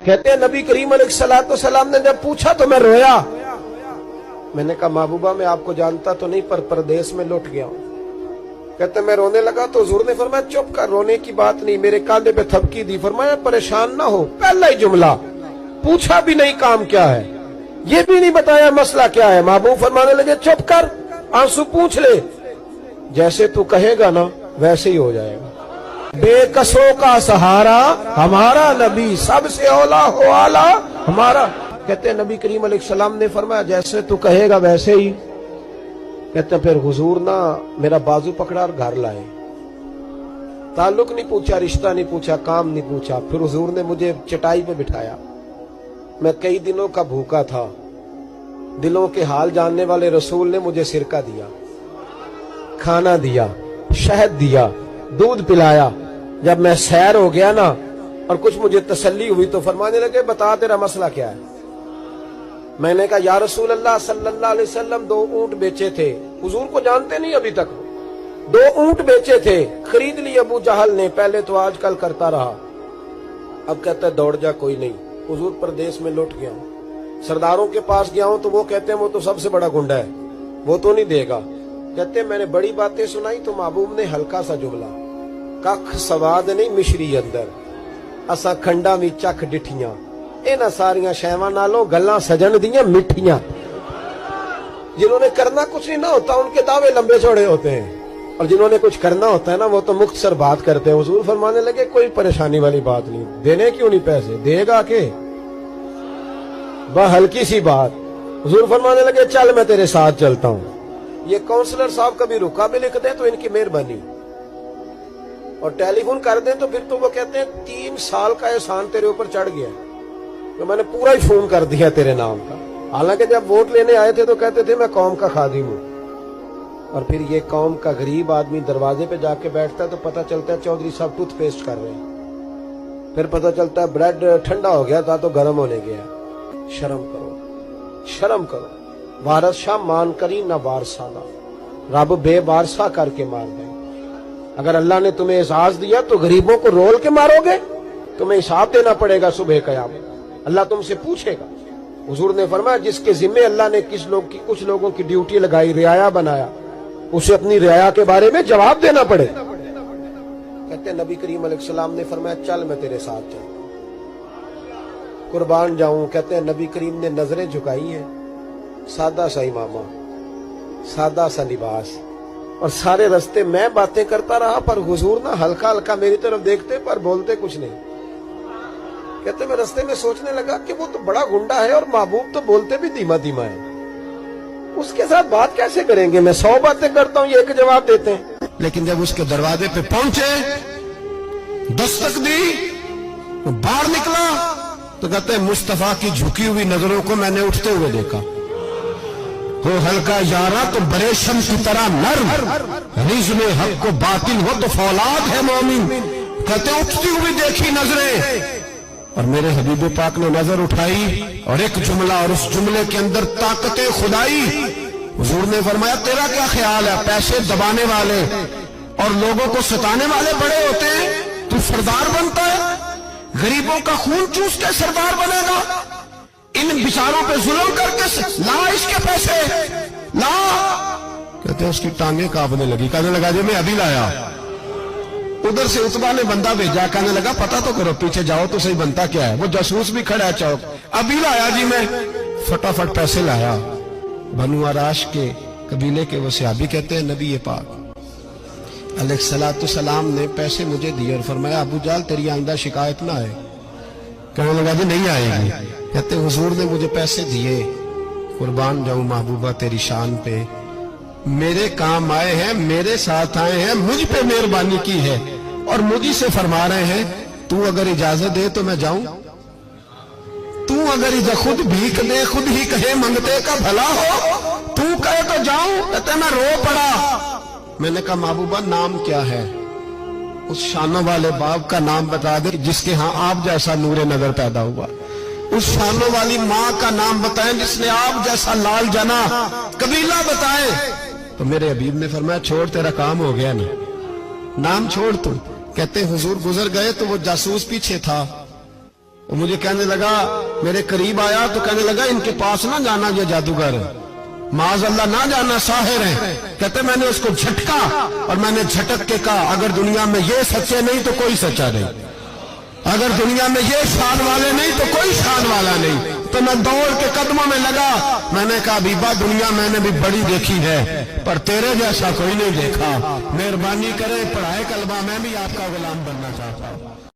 कहते हैं नबी करीम अलैहिस्सलाम ने जब पूछा तो मैं रोया। मैंने कहा महबूबा मैं आपको जानता तो नहीं पर परदेश में लौट गया हूं। कहते मैं रोने लगा तो हुजूर ने फरमाया चुप कर, रोने की बात नहीं। मेरे कांधे पे थपकी दी, फरमाया परेशान ना हो। पहला ही जुमला, पूछा भी नहीं काम क्या है, ये भी नहीं बताया मसला क्या है। महबूब फरमाने लगे चुप कर, आंसू पूछ ले, जैसे तू कहेगा ना वैसे ही हो जाएगा। बेकसों का सहारा हमारा नबी, सबसे औला हो आला हमारा। कहते हैं नबी करीम अलैहिस्सलाम ने फरमाया जैसे तू कहेगा वैसे ही। कहते हैं फिर हुजूर ना मेरा बाजू पकड़ा और घर लाए। ताल्लुक नहीं पूछा, रिश्ता नहीं पूछा, काम नहीं पूछा। फिर हुजूर ने मुझे चटाई पे बिठाया। मैं कई दिनों का भूखा था। दिलों के हाल जानने वाले रसूल ने मुझे सिरका दिया, खाना दिया, शहद दिया, दूध पिलाया। जब मैं सैर हो गया ना और कुछ मुझे तसल्ली हुई तो फरमाने लगे बता तेरा मसला क्या है। मैंने कहा या रसूल अल्लाह सल्लल्लाहु अलैहि वसल्लम 2 ऊंट बेचे थे। हुजूर को जानते नहीं अभी तक। 2 ऊंट बेचे थे, खरीद लिए अबू जहल ने। पहले तो आजकल करता रहा, अब कहता है दौड़ जा, कोई नहीं। हुजूर परदेश में लौट गया हूं, सरदारों के पास गया हूं तो वो कहते हैं वो तो सबसे बड़ा गुंडा है, वो तो नहीं देगा। कहते मैंने बड़ी बातें सुनाई तो महबूब ने हल्का सा जुमला, कख सवाद नहीं मिश्री अंदर, असा खंडा भी चख डिठियां, इन्हां सारियां शैवां नालों गल्लां सजन दियां मिठियां। जिन्होंने करना कुछ नहीं ना होता उनके दावे लंबे चौड़े होते हैं, और जिन्होंने कुछ करना होता है ना वो तो मुख्तसर बात करते हैं। हुजूर फरमाने लगे कोई परेशानी वाली बात नहीं, देने क्यों नहीं पैसे, देगा के बस हल्की सी बात। हुजूर फरमाने लगे चल मैं तेरे साथ चलता हूं। ये काउंसलर साहब कभी रुका भी लिख दें तो इनकी मेहरबानी, और टेलीफोन कर दें तो फिर तो वो कहते हैं 3 साल का एहसान तेरे ऊपर चढ़ गया, तो मैंने पूरा ही फोन कर दिया तेरे नाम का। हालांकि जब वोट लेने आए थे तो कहते थे मैं कौम का खादिम हूं, और फिर ये कौम का गरीब आदमी दरवाजे पे जाके बैठता है तो पता चलता है चौधरी साहब टूथपेस्ट कर रहे हैं, फिर पता चलता है ब्रेड ठंडा हो गया था तो गर्म होने गया। शर्म करो, शर्म करो। वारस शाह मान करी ना वारसाना, रब बेवारसा करके मार दे। अगर अल्लाह ने तुम्हें एजाज दिया तो गरीबों को रोल के मारोगे, तुम्हें हिसाब देना पड़ेगा सुबह कयामत, अल्लाह तुमसे पूछेगा। हुजूर ने फरमाया जिसके जिम्मे अल्लाह ने कुछ लोगों की ड्यूटी लगाई, रियाया बनाया, उसे अपनी रियाया के बारे में जवाब देना पड़े। कहते नबी करीम अलैहिस्सलाम ने फरमाया चल मैं तेरे साथ चलता हूं, कुर्बान जाऊं। कहते हैं नबी करीम ने नजरें झुकाई हैं, सादा सा इमामा, सादा सा लिबास, और सारे रास्ते मैं बातें करता रहा पर हुजूर ना हल्का हल्का मेरी तरफ देखते पर बोलते कुछ नहीं। कहते मैं रास्ते में सोचने लगा कि वो तो बड़ा गुंडा है और महबूब तो बोलते भी धीमा धीमा है, उसके साथ बात कैसे करेंगे। मैं 100 बातें करता हूं, ये एक जवाब देते हैं। लेकिन जब उसके दरवाजे पे पहुंचे, दस्तक दी, बाहर निकला तो कहते हैं मुस्तफा की झुकी हुई नजरों को मैंने उठते हुए देखा। हो हल्का यारा तो बड़े शम्स की तरह नर्म, रिज़ में हक को बातिल हो तो फौलाद है मोमिन। कहते उठती हुई देखी नजरें, और मेरे हबीब पाक ने नजर उठाई और एक जुमला, और उस जुमले के अंदर ताकत खुदाई। हुजूर ने फरमाया तेरा क्या ख्याल है, पैसे दबाने वाले और लोगों को सताने वाले बड़े होते हैं, तू सरदार बनता है, गरीबों का खून चूस के सरदार बनेगा, इन बिचारों पे जुल्म करके ला इसके पैसे ला। कहते हैं उसकी टांगे कांपने लगी, कहने लगा जी मैं अभी लाया। उधर से उतबा ने बंदा भेजा, कहने लगा पता तो करो, पीछे जाओ तो सही बनता क्या है। वो जासूस भी खड़ा है चौक, अभी लाया जी मैं, फटाफट पैसे लाया। बनु आराश के कबीले के वो सहाबी कहते हैं नबी पाक अलैहिस्सलाम ने पैसे मुझे दिए और फरमाया अबू जाल तेरी आइंदा शिकायत ना आए। कहने लगा जी नहीं आएगी। कहते हुजूर ने मुझे पैसे दिए, कुर्बान जाऊं महबूबा तेरी शान पे, मेरे काम आए हैं, मेरे साथ आए हैं, मुझ पे मेहरबानी की है, और मुझी से फरमा रहे हैं तू अगर इजाजत दे तो मैं जाऊं, तू अगर खुद भीख दे, खुद ही कहे मंगते का भला हो, तू कहे तो जाऊं। कहते मैं रो पड़ा। मैंने कहा महबूबा नाम क्या है। उस शानों वाले बाप का नाम बता दे जिसके यहाँ आप जैसा नूरे नजर पैदा हुआ, उस शानों वाली माँ का नाम बताएं जिसने आप जैसा लाल जना, कबीला बताएं। तो मेरे हबीब ने फरमाया छोड़ तेरा काम हो गया ना, नाम छोड़ तू। कहते हुजूर गुजर गए तो वो जासूस पीछे था, وہ مجھے کہنے لگا، میرے قریب آیا تو کہنے لگا ان کے پاس نہ جانا، یہ جادوگر معاذ اللہ نہ جانا، ساحر ہیں۔ کہتے میں نے اس کو جھٹکا اور میں نے جھٹک کے کہا اگر دنیا میں یہ سچے نہیں تو کوئی سچا نہیں، اگر دنیا میں یہ شان والے نہیں تو کوئی شان والا نہیں۔ تو میں دوڑ کے قدموں میں لگا، میں نے کہا بیبا دنیا میں نے بھی بڑی دیکھی ہے پر تیرے جیسا کوئی نہیں دیکھا، مہربانی کرے پڑھائے کلمہ، میں بھی آپ کا غلام بننا چاہتا ہوں۔